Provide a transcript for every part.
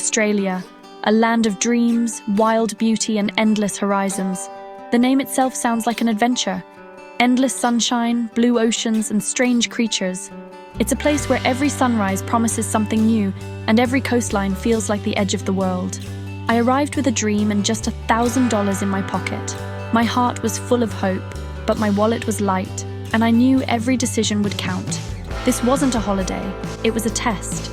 Australia, a land of dreams, wild beauty, and endless horizons. The name itself sounds like an adventure. Endless sunshine, blue oceans, and strange creatures. It's a place where every sunrise promises something new, and every coastline feels like the edge of the world. I arrived with a dream and just $1,000 in my pocket. My heart was full of hope, but my wallet was light, and I knew every decision would count. This wasn't a holiday, it was a test.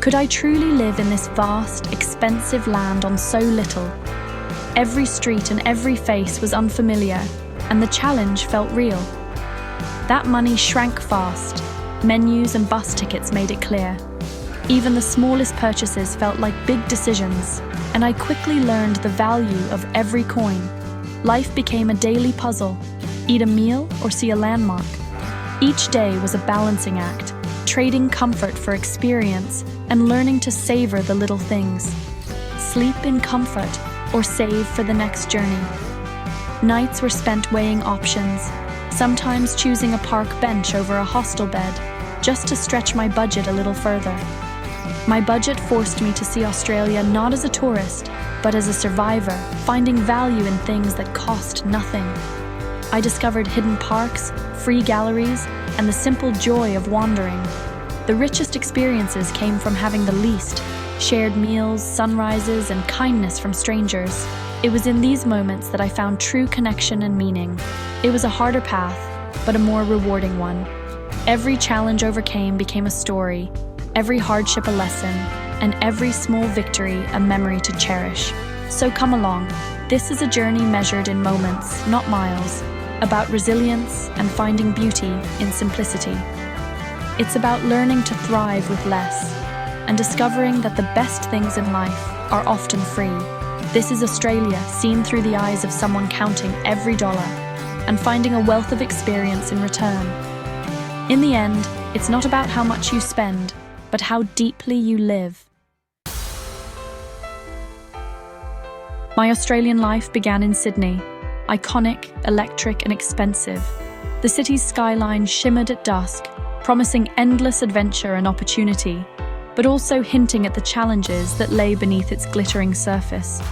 Could I truly live in this vast, expensive land on so little? Every street and every face was unfamiliar, and the challenge felt real. That money shrank fast. Menus and bus tickets made it clear. Even the smallest purchases felt like big decisions, and I quickly learned the value of every coin. Life became a daily puzzle: eat a meal or see a landmark. Each day was a balancing act, trading comfort for experience and learning to savor the little things. Sleep in comfort or save for the next journey. Nights were spent weighing options, sometimes choosing a park bench over a hostel bed, just to stretch my budget a little further. My budget forced me to see Australia not as a tourist, but as a survivor, finding value in things that cost nothing. I discovered hidden parks, free galleries, and the simple joy of wandering. The richest experiences came from having the least: shared meals, sunrises, and kindness from strangers. It was in these moments that I found true connection and meaning. It was a harder path, but a more rewarding one. Every challenge overcame became a story, every hardship a lesson, and every small victory a memory to cherish. So come along. This is a journey measured in moments, not miles, about resilience and finding beauty in simplicity. It's about learning to thrive with less and discovering that the best things in life are often free. This is Australia seen through the eyes of someone counting every dollar and finding a wealth of experience in return. In the end, it's not about how much you spend, but how deeply you live. My Australian life began in Sydney, iconic, electric, and expensive. The city's skyline shimmered at dusk, promising endless adventure and opportunity, but also hinting at the challenges that lay beneath its glittering surface.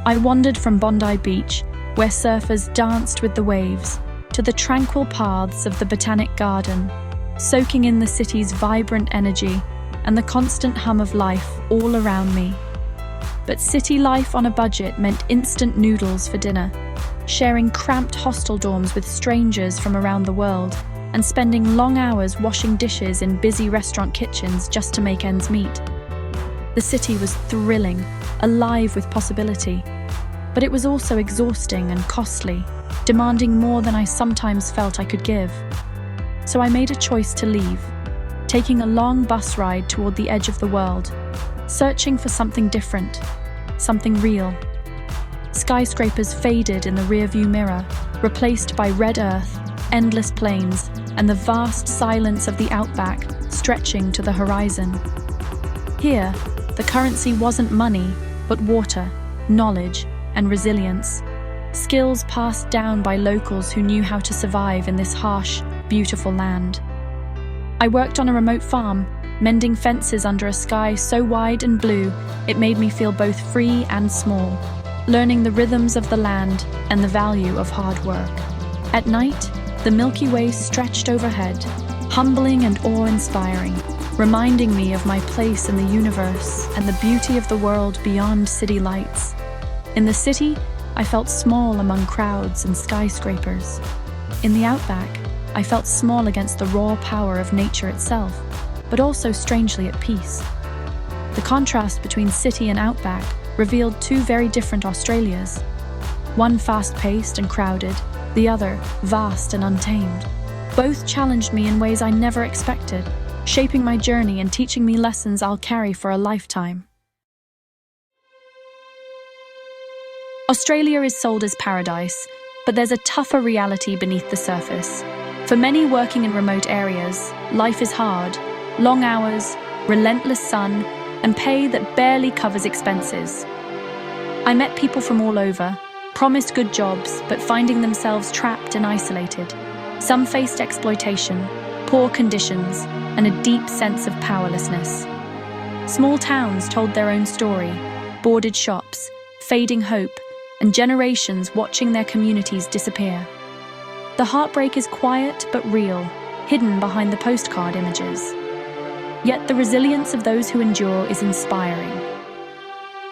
I wandered from Bondi Beach, where surfers danced with the waves, to the tranquil paths of the Botanic Garden, soaking in the city's vibrant energy and the constant hum of life all around me. But city life on a budget meant instant noodles for dinner, sharing cramped hostel dorms with strangers from around the world, and spending long hours washing dishes in busy restaurant kitchens just to make ends meet. The city was thrilling, alive with possibility, but it was also exhausting and costly, demanding more than I sometimes felt I could give. So I made a choice to leave, taking a long bus ride toward the edge of the world, searching for something different, something real. Skyscrapers faded in the rearview mirror, replaced by red earth, endless plains, and the vast silence of the outback stretching to the horizon. Here, the currency wasn't money, but water, knowledge, and resilience. Skills passed down by locals who knew how to survive in this harsh, beautiful land. I worked on a remote farm, mending fences under a sky so wide and blue it made me feel both free and small, learning the rhythms of the land and the value of hard work. At night, the Milky Way stretched overhead, humbling and awe-inspiring, reminding me of my place in the universe and the beauty of the world beyond city lights. In the city, I felt small among crowds and skyscrapers. In the outback, I felt small against the raw power of nature itself, but also strangely at peace. The contrast between city and outback revealed two very different Australias. One fast-paced and crowded, the other vast and untamed. Both challenged me in ways I never expected, shaping my journey and teaching me lessons I'll carry for a lifetime. Australia is sold as paradise, but there's a tougher reality beneath the surface. For many working in remote areas, life is hard. Long hours, relentless sun, and pay that barely covers expenses. I met people from all over, promised good jobs, but finding themselves trapped and isolated. Some faced exploitation, poor conditions, and a deep sense of powerlessness. Small towns told their own story, boarded shops, fading hope, and generations watching their communities disappear. The heartbreak is quiet but real, hidden behind the postcard images. Yet the resilience of those who endure is inspiring.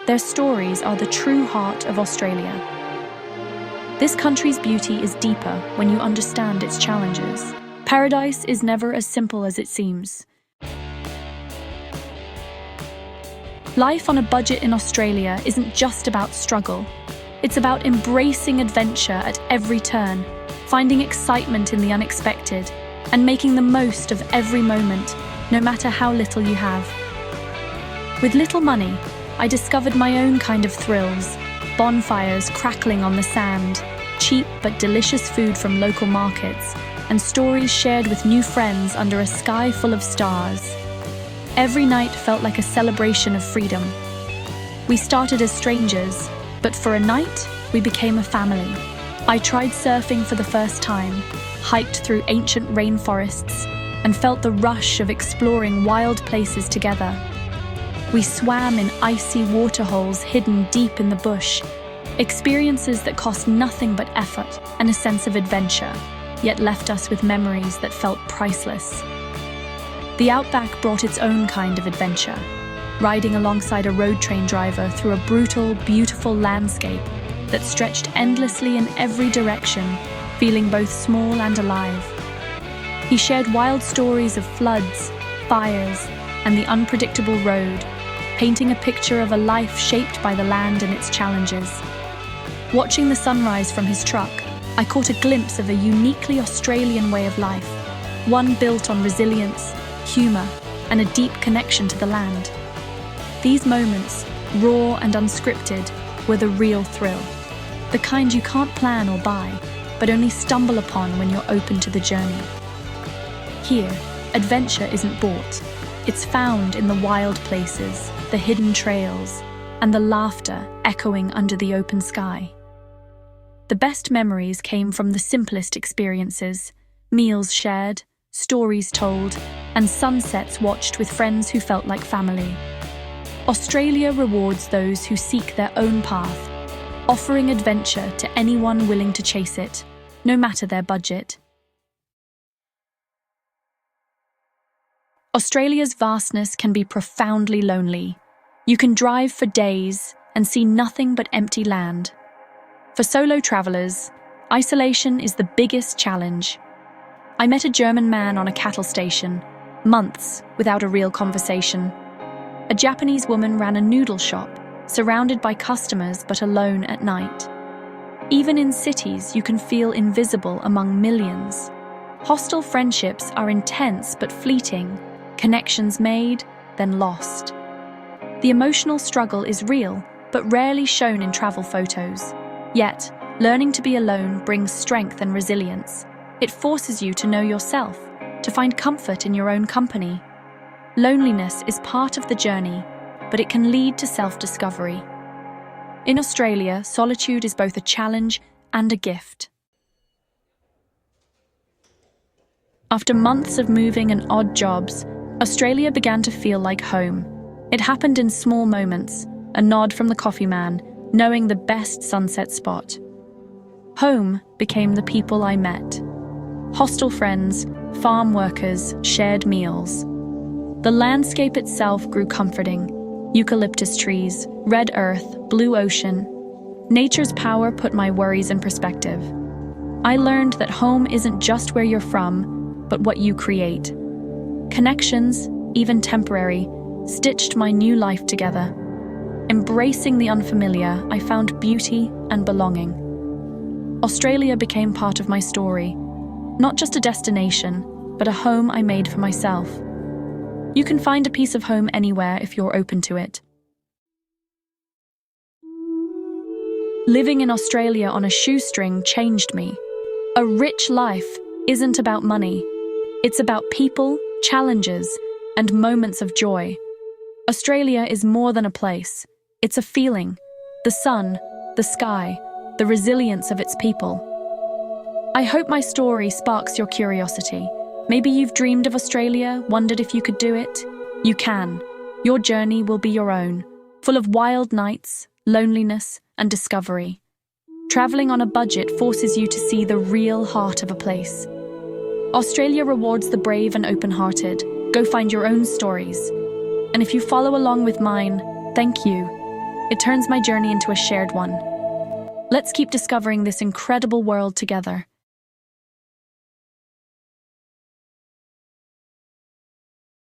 Their stories are the true heart of Australia. This country's beauty is deeper when you understand its challenges. Paradise is never as simple as it seems. Life on a budget in Australia isn't just about struggle. It's about embracing adventure at every turn, finding excitement in the unexpected, and making the most of every moment, no matter how little you have. With little money, I discovered my own kind of thrills, bonfires crackling on the sand, cheap but delicious food from local markets, and stories shared with new friends under a sky full of stars. Every night felt like a celebration of freedom. We started as strangers, but for a night, we became a family. I tried surfing for the first time, hiked through ancient rainforests, and felt the rush of exploring wild places together. We swam in icy waterholes hidden deep in the bush, experiences that cost nothing but effort and a sense of adventure, yet left us with memories that felt priceless. The outback brought its own kind of adventure, riding alongside a road train driver through a brutal, beautiful landscape that stretched endlessly in every direction, feeling both small and alive. He shared wild stories of floods, fires, and the unpredictable road, painting a picture of a life shaped by the land and its challenges. Watching the sunrise from his truck, I caught a glimpse of a uniquely Australian way of life, one built on resilience, humour, and a deep connection to the land. These moments, raw and unscripted, were the real thrill, the kind you can't plan or buy, but only stumble upon when you're open to the journey. Here, adventure isn't bought. It's found in the wild places, the hidden trails, and the laughter echoing under the open sky. The best memories came from the simplest experiences, meals shared, stories told, and sunsets watched with friends who felt like family. Australia rewards those who seek their own path, offering adventure to anyone willing to chase it, no matter their budget. Australia's vastness can be profoundly lonely. You can drive for days and see nothing but empty land. For solo travelers, isolation is the biggest challenge. I met a German man on a cattle station, months without a real conversation. A Japanese woman ran a noodle shop, surrounded by customers but alone at night. Even in cities, you can feel invisible among millions. Hostile friendships are intense but fleeting, connections made, then lost. The emotional struggle is real, but rarely shown in travel photos. Yet, learning to be alone brings strength and resilience. It forces you to know yourself, to find comfort in your own company. Loneliness is part of the journey, but it can lead to self-discovery. In Australia, solitude is both a challenge and a gift. After months of moving and odd jobs, Australia began to feel like home. It happened in small moments, a nod from the coffee man, knowing the best sunset spot. Home became the people I met. Hostel friends, farm workers, shared meals. The landscape itself grew comforting. Eucalyptus trees, red earth, blue ocean. Nature's power put my worries in perspective. I learned that home isn't just where you're from, but what you create. Connections, even temporary, stitched my new life together. Embracing the unfamiliar, I found beauty and belonging. Australia became part of my story. Not just a destination, but a home I made for myself. You can find a piece of home anywhere if you're open to it. Living in Australia on a shoestring changed me. A rich life isn't about money. It's about people, challenges, and moments of joy. Australia is more than a place. It's a feeling. The sun, the sky, the resilience of its people. I hope my story sparks your curiosity. Maybe you've dreamed of Australia, wondered if you could do it. You can. Your journey will be your own, full of wild nights, loneliness, and discovery. Traveling on a budget forces you to see the real heart of a place. Australia rewards the brave and open-hearted. Go find your own stories. And if you follow along with mine, thank you. It turns my journey into a shared one. Let's keep discovering this incredible world together.